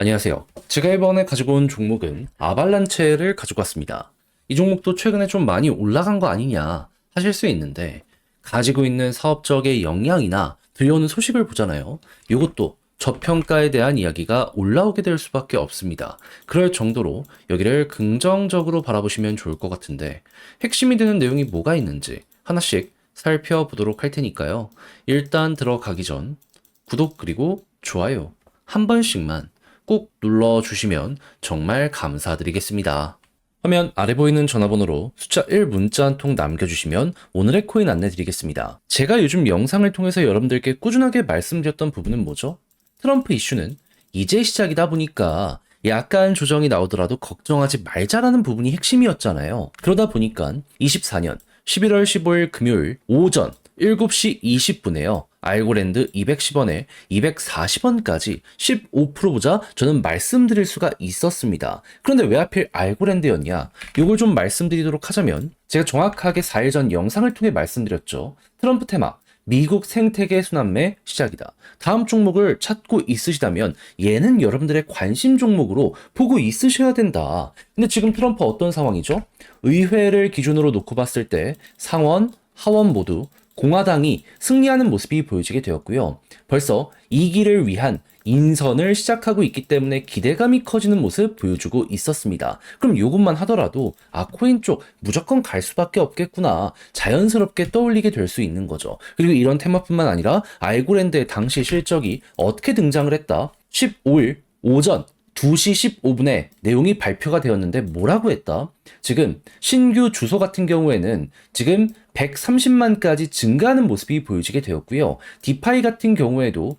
안녕하세요. 제가 이번에 가지고 온 종목은 아발란체를 가지고 왔습니다. 이 종목도 최근에 좀 많이 올라간 거 아니냐 하실 수 있는데 가지고 있는 사업적의 역량이나 들려오는 소식을 보잖아요. 이것도 저평가에 대한 이야기가 올라오게 될 수밖에 없습니다. 그럴 정도로 여기를 긍정적으로 바라보시면 좋을 것 같은데 핵심이 되는 내용이 뭐가 있는지 하나씩 살펴보도록 할 테니까요. 일단 들어가기 전 구독 그리고 좋아요 한 번씩만 꼭 눌러주시면 정말 감사드리겠습니다. 화면 아래 보이는 전화번호로 숫자 1 문자 한 통 남겨주시면 오늘의 코인 안내드리겠습니다. 제가 요즘 영상을 통해서 여러분들께 꾸준하게 말씀드렸던 부분은 뭐죠? 트럼프 이슈는 이제 시작이다 보니까 약간 조정이 나오더라도 걱정하지 말자라는 부분이 핵심이었잖아요. 그러다 보니까 24년 11월 15일 금요일 오전 7시 20분에요. 알고랜드 210원에 240원까지 15% 보자 저는 말씀드릴 수가 있었습니다. 그런데 왜 하필 알고랜드였냐? 이걸 좀 말씀드리도록 하자면 제가 정확하게 4일 전 영상을 통해 말씀드렸죠. 트럼프 테마 미국 생태계 순환매 시작이다. 다음 종목을 찾고 있으시다면 얘는 여러분들의 관심 종목으로 보고 있으셔야 된다. 근데 지금 트럼프 어떤 상황이죠? 의회를 기준으로 놓고 봤을 때 상원, 하원 모두 공화당이 승리하는 모습이 보여지게 되었고요. 벌써 2기를 위한 인선을 시작하고 있기 때문에 기대감이 커지는 모습 보여주고 있었습니다. 그럼 이것만 하더라도 코인 쪽 무조건 갈 수밖에 없겠구나 자연스럽게 떠올리게 될 수 있는 거죠. 그리고 이런 테마뿐만 아니라 알고랜드의 당시 실적이 어떻게 등장을 했다? 15일 오전 2시 15분에 내용이 발표가 되었는데 뭐라고 했다? 지금 신규 주소 같은 경우에는 지금 130만까지 증가하는 모습이 보여지게 되었고요. 디파이 같은 경우에도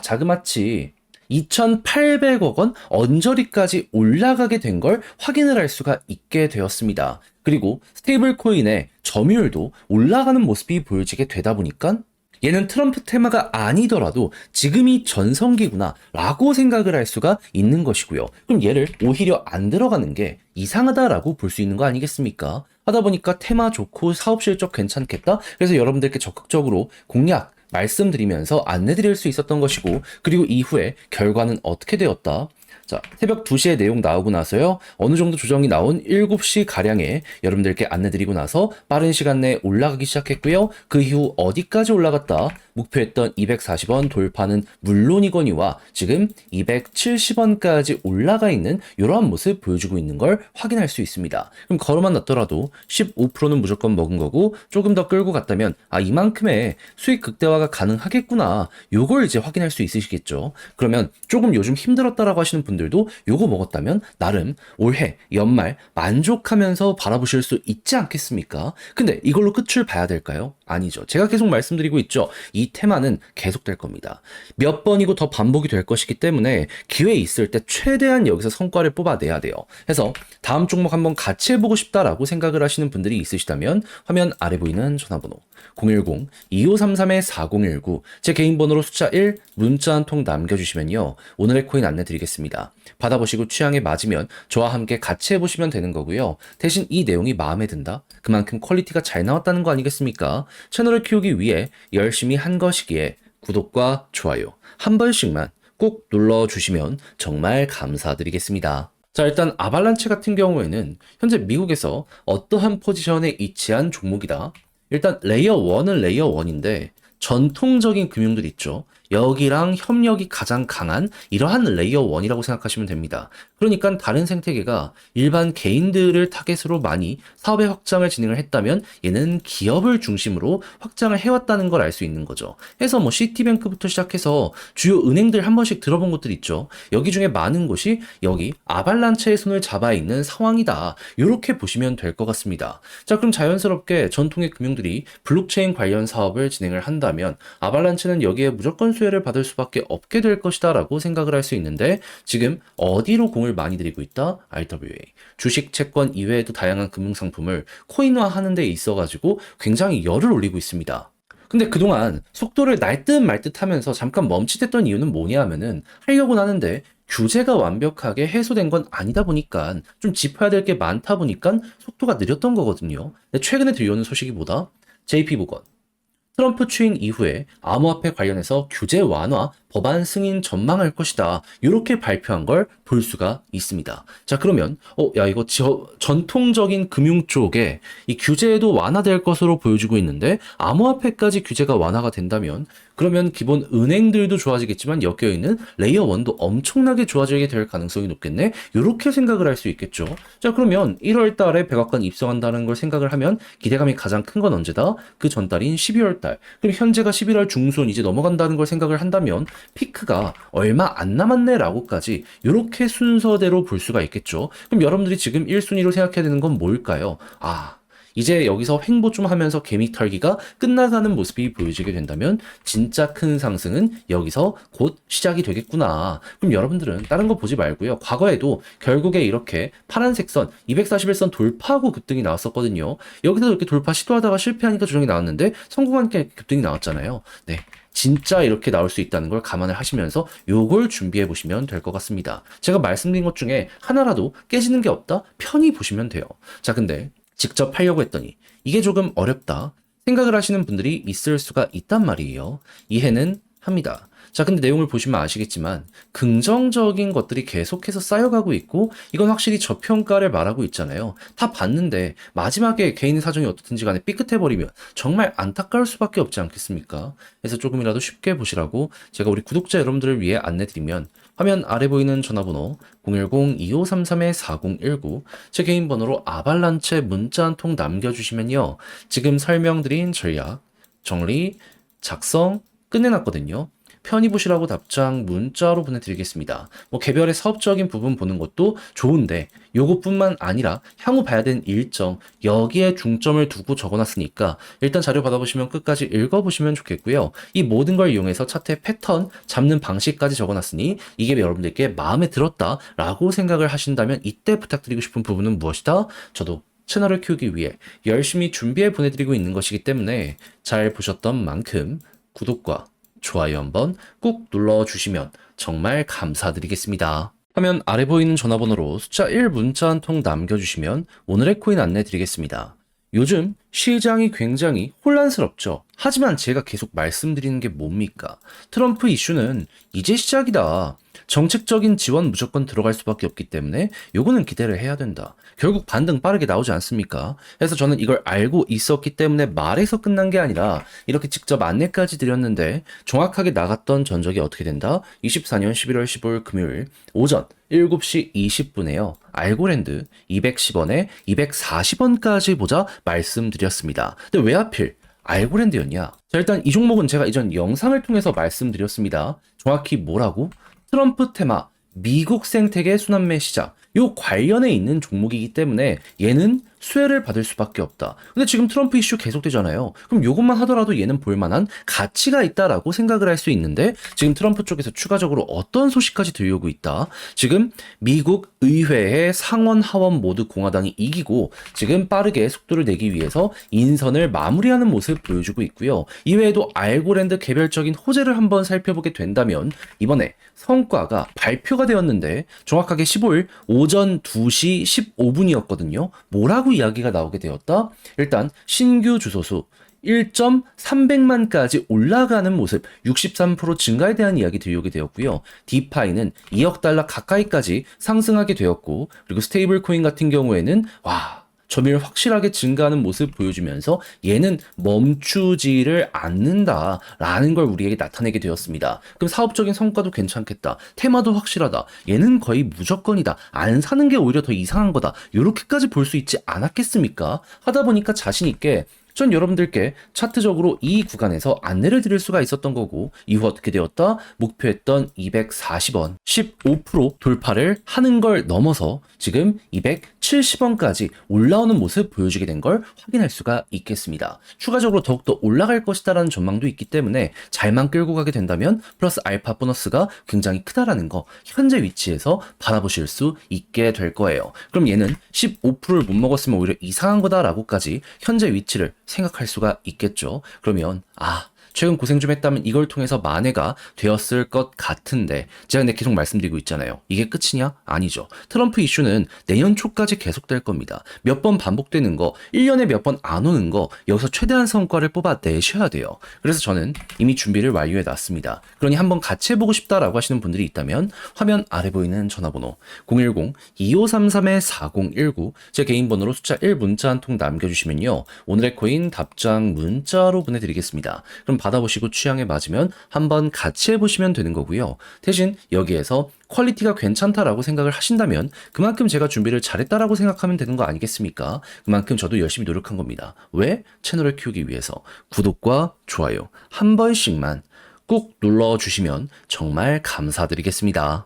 자그마치 2,800억 원 언저리까지 올라가게 된 걸 확인을 할 수가 있게 되었습니다. 그리고 스테이블 코인의 점유율도 올라가는 모습이 보여지게 되다 보니까 얘는 트럼프 테마가 아니더라도 지금이 전성기구나 라고 생각을 할 수가 있는 것이고요. 그럼 얘를 오히려 안 들어가는 게 이상하다라고 볼 수 있는 거 아니겠습니까? 하다 보니까 테마 좋고 사업 실적 괜찮겠다? 그래서 여러분들께 적극적으로 공략 말씀드리면서 안내드릴 수 있었던 것이고, 그리고 이후에 결과는 어떻게 되었다? 자, 새벽 2시에 내용 나오고 나서요. 어느 정도 조정이 나온 7시 가량에 여러분들께 안내드리고 나서 빠른 시간 내에 올라가기 시작했고요. 그 이후 어디까지 올라갔다? 목표했던 240원 돌파는 물론이거니와 지금 270원까지 올라가 있는 이러한 모습 보여주고 있는 걸 확인할 수 있습니다. 그럼 걸어만 놨더라도 15%는 무조건 먹은 거고 조금 더 끌고 갔다면 이만큼의 수익 극대화가 가능하겠구나. 요걸 이제 확인할 수 있으시겠죠. 그러면 조금 요즘 힘들었다라고 하시는 분들도 요거 먹었다면 나름 올해 연말 만족하면서 바라보실 수 있지 않겠습니까? 근데 이걸로 끝을 봐야 될까요? 아니죠. 제가 계속 말씀드리고 있죠. 이 테마는 계속될 겁니다. 몇 번이고 더 반복이 될 것이기 때문에 기회 있을 때 최대한 여기서 성과를 뽑아내야 돼요. 그래서 다음 종목 한번 같이 해보고 싶다라고 생각을 하시는 분들이 있으시다면 화면 아래 보이는 전화번호 010-2533-4019 제 개인 번호로 숫자 1 문자 한 통 남겨주시면요. 오늘의 코인 안내드리겠습니다. 받아보시고 취향에 맞으면 저와 함께 같이 해보시면 되는 거고요. 대신 이 내용이 마음에 든다? 그만큼 퀄리티가 잘 나왔다는 거 아니겠습니까? 채널을 키우기 위해 열심히 한 것이기에 구독과 좋아요 한 번씩만 꼭 눌러주시면 정말 감사드리겠습니다. 자, 일단 아발란체 같은 경우에는 현재 미국에서 어떠한 포지션에 위치한 종목이다. 일단 레이어 1은 레이어 1인데 전통적인 금융들 있죠. 여기랑 협력이 가장 강한 이러한 레이어 1이라고 생각하시면 됩니다. 그러니까 다른 생태계가 일반 개인들을 타겟으로 많이 사업의 확장을 진행을 했다면 얘는 기업을 중심으로 확장을 해왔다는 걸 알 수 있는 거죠. 해서 시티뱅크부터 시작해서 주요 은행들 한 번씩 들어본 곳들 있죠. 여기 중에 많은 곳이 여기 아발란체의 손을 잡아 있는 상황이다. 이렇게 보시면 될 것 같습니다. 자, 그럼 자연스럽게 전통의 금융들이 블록체인 관련 사업을 진행을 한다면 아발란체는 여기에 무조건 수혜를 받을 수밖에 없게 될 것이다 라고 생각을 할 수 있는데 지금 어디로 공을 많이 들이고 있다? RWA. 주식, 채권 이외에도 다양한 금융상품을 코인화하는 데 있어가지고 굉장히 열을 올리고 있습니다. 근데 그동안 속도를 날 듯 말 듯 하면서 잠깐 멈칫했던 이유는 뭐냐 하면은 하려고는 하는데 규제가 완벽하게 해소된 건 아니다 보니까 좀 짚어야 될 게 많다 보니까 속도가 느렸던 거거든요. 근데 최근에 들려오는 소식이 뭐다? JP모건. 트럼프 취임 이후에 암호화폐 관련해서 규제 완화 법안 승인 전망할 것이다. 이렇게 발표한 걸 볼 수가 있습니다. 자, 그러면 야, 이거 전통적인 금융 쪽에 이 규제도 완화될 것으로 보여지고 있는데 암호화폐까지 규제가 완화가 된다면 그러면 기본 은행들도 좋아지겠지만 엮여 있는 레이어 1도 엄청나게 좋아지게 될 가능성이 높겠네. 이렇게 생각을 할 수 있겠죠. 자, 그러면 1월 달에 백악관 입성한다는 걸 생각을 하면 기대감이 가장 큰 건 언제다? 그 전달인 12월 달. 그럼 현재가 11월 중순 이제 넘어간다는 걸 생각을 한다면 피크가 얼마 안 남았네라고까지 이렇게 순서대로 볼 수가 있겠죠. 그럼 여러분들이 지금 1순위로 생각해야 되는 건 뭘까요? 이제 여기서 횡보 좀 하면서 개미 털기가 끝나가는 모습이 보여지게 된다면 진짜 큰 상승은 여기서 곧 시작이 되겠구나. 그럼 여러분들은 다른 거 보지 말고요. 과거에도 결국에 이렇게 파란색 선, 241선 돌파하고 급등이 나왔었거든요. 여기서 이렇게 돌파 시도하다가 실패하니까 조정이 나왔는데 성공하니까 급등이 나왔잖아요. 네. 진짜 이렇게 나올 수 있다는 걸 감안을 하시면서 요걸 준비해 보시면 될 것 같습니다. 제가 말씀드린 것 중에 하나라도 깨지는 게 없다? 편히 보시면 돼요. 자, 근데 직접 하려고 했더니 이게 조금 어렵다 생각을 하시는 분들이 있을 수가 있단 말이에요. 이해는 합니다. 자, 근데 내용을 보시면 아시겠지만 긍정적인 것들이 계속해서 쌓여가고 있고 이건 확실히 저평가를 말하고 있잖아요. 다 봤는데 마지막에 개인 사정이 어떻든지 간에 삐끗해버리면 정말 안타까울 수밖에 없지 않겠습니까? 그래서 조금이라도 쉽게 보시라고 제가 우리 구독자 여러분들을 위해 안내드리면 화면 아래 보이는 전화번호 010-2533-4019 제 개인 번호로 아발란체 문자 한 통 남겨주시면요. 지금 설명드린 전략, 정리, 작성 끝내놨거든요. 편히 보시라고 답장 문자로 보내드리겠습니다. 개별의 사업적인 부분 보는 것도 좋은데 요것뿐만 아니라 향후 봐야 되는 일정 여기에 중점을 두고 적어놨으니까 일단 자료 받아보시면 끝까지 읽어보시면 좋겠고요. 이 모든 걸 이용해서 차트의 패턴 잡는 방식까지 적어놨으니 이게 여러분들께 마음에 들었다라고 생각을 하신다면 이때 부탁드리고 싶은 부분은 무엇이다? 저도 채널을 키우기 위해 열심히 준비해 보내드리고 있는 것이기 때문에 잘 보셨던 만큼 구독과 좋아요 한번 꾹 눌러주시면 정말 감사드리겠습니다. 화면 아래 보이는 전화번호로 숫자 1 문자 한 통 남겨주시면 오늘의 코인 안내 드리겠습니다. 요즘 시장이 굉장히 혼란스럽죠. 하지만 제가 계속 말씀드리는 게 뭡니까? 트럼프 이슈는 이제 시작이다. 정책적인 지원 무조건 들어갈 수밖에 없기 때문에 요거는 기대를 해야 된다. 결국 반등 빠르게 나오지 않습니까? 그래서 저는 이걸 알고 있었기 때문에 말해서 끝난 게 아니라 이렇게 직접 안내까지 드렸는데 정확하게 나갔던 전적이 어떻게 된다? 24년 11월 15일 금요일 오전 7시 20분에요. 알고랜드 210원에 240원까지 보자 말씀드렸습니다. 근데 왜 하필 알고랜드였냐? 자, 일단 이 종목은 제가 이전 영상을 통해서 말씀드렸습니다. 정확히 뭐라고? 트럼프 테마, 미국 생태계 순환매 시장 요 관련해 있는 종목이기 때문에 얘는 수혜를 받을 수밖에 없다. 근데 지금 트럼프 이슈 계속되잖아요. 그럼 요것만 하더라도 얘는 볼만한 가치가 있다라고 생각을 할 수 있는데 지금 트럼프 쪽에서 추가적으로 어떤 소식까지 들려오고 있다. 지금 미국 의회의 상원 하원 모두 공화당이 이기고 지금 빠르게 속도를 내기 위해서 인선을 마무리하는 모습 보여주고 있고요. 이외에도 알고랜드 개별적인 호재를 한번 살펴보게 된다면 이번에 성과가 발표가 되었는데 정확하게 15일 오전 2시 15분이었거든요. 뭐라고 이야기가 나오게 되었다? 일단 신규 주소수 1.300만까지 올라가는 모습 63% 증가에 대한 이야기 들려오게 되었고요. 디파이는 2억 달러 가까이까지 상승하게 되었고 그리고 스테이블 코인 같은 경우에는 점유율 확실하게 증가하는 모습 보여주면서 얘는 멈추지를 않는다라는 걸 우리에게 나타내게 되었습니다. 그럼 사업적인 성과도 괜찮겠다. 테마도 확실하다. 얘는 거의 무조건이다. 안 사는 게 오히려 더 이상한 거다. 이렇게까지 볼 수 있지 않았겠습니까? 하다 보니까 자신 있게 전 여러분들께 차트적으로 이 구간에서 안내를 드릴 수가 있었던 거고 이후 어떻게 되었다? 목표했던 240원 15% 돌파를 하는 걸 넘어서 지금 270원까지 올라오는 모습 보여주게 된 걸 확인할 수가 있겠습니다. 추가적으로 더욱더 올라갈 것이다라는 전망도 있기 때문에 잘만 끌고 가게 된다면 플러스 알파 보너스가 굉장히 크다라는 거 현재 위치에서 바라보실 수 있게 될 거예요. 그럼 얘는 15%를 못 먹었으면 오히려 이상한 거다라고까지 현재 위치를 생각할 수가 있겠죠. 그러면 최근 고생 좀 했다면 이걸 통해서 만회가 되었을 것 같은데 제가 근데 계속 말씀드리고 있잖아요. 이게 끝이냐? 아니죠. 트럼프 이슈는 내년 초까지 계속될 겁니다. 몇 번 반복되는 거, 1년에 몇 번 안 오는 거 여기서 최대한 성과를 뽑아내셔야 돼요. 그래서 저는 이미 준비를 완료해 놨습니다. 그러니 한번 같이 해보고 싶다라고 하시는 분들이 있다면 화면 아래 보이는 전화번호 010-2533-4019 제 개인 번호로 숫자 1 문자 한 통 남겨주시면요. 오늘의 코인 답장 문자로 보내드리겠습니다. 그럼 받아보시고 취향에 맞으면 한번 같이 해보시면 되는 거고요. 대신 여기에서 퀄리티가 괜찮다라고 생각을 하신다면 그만큼 제가 준비를 잘했다라고 생각하면 되는 거 아니겠습니까? 그만큼 저도 열심히 노력한 겁니다. 왜? 채널을 키우기 위해서. 구독과 좋아요 한 번씩만 꾹 눌러주시면 정말 감사드리겠습니다.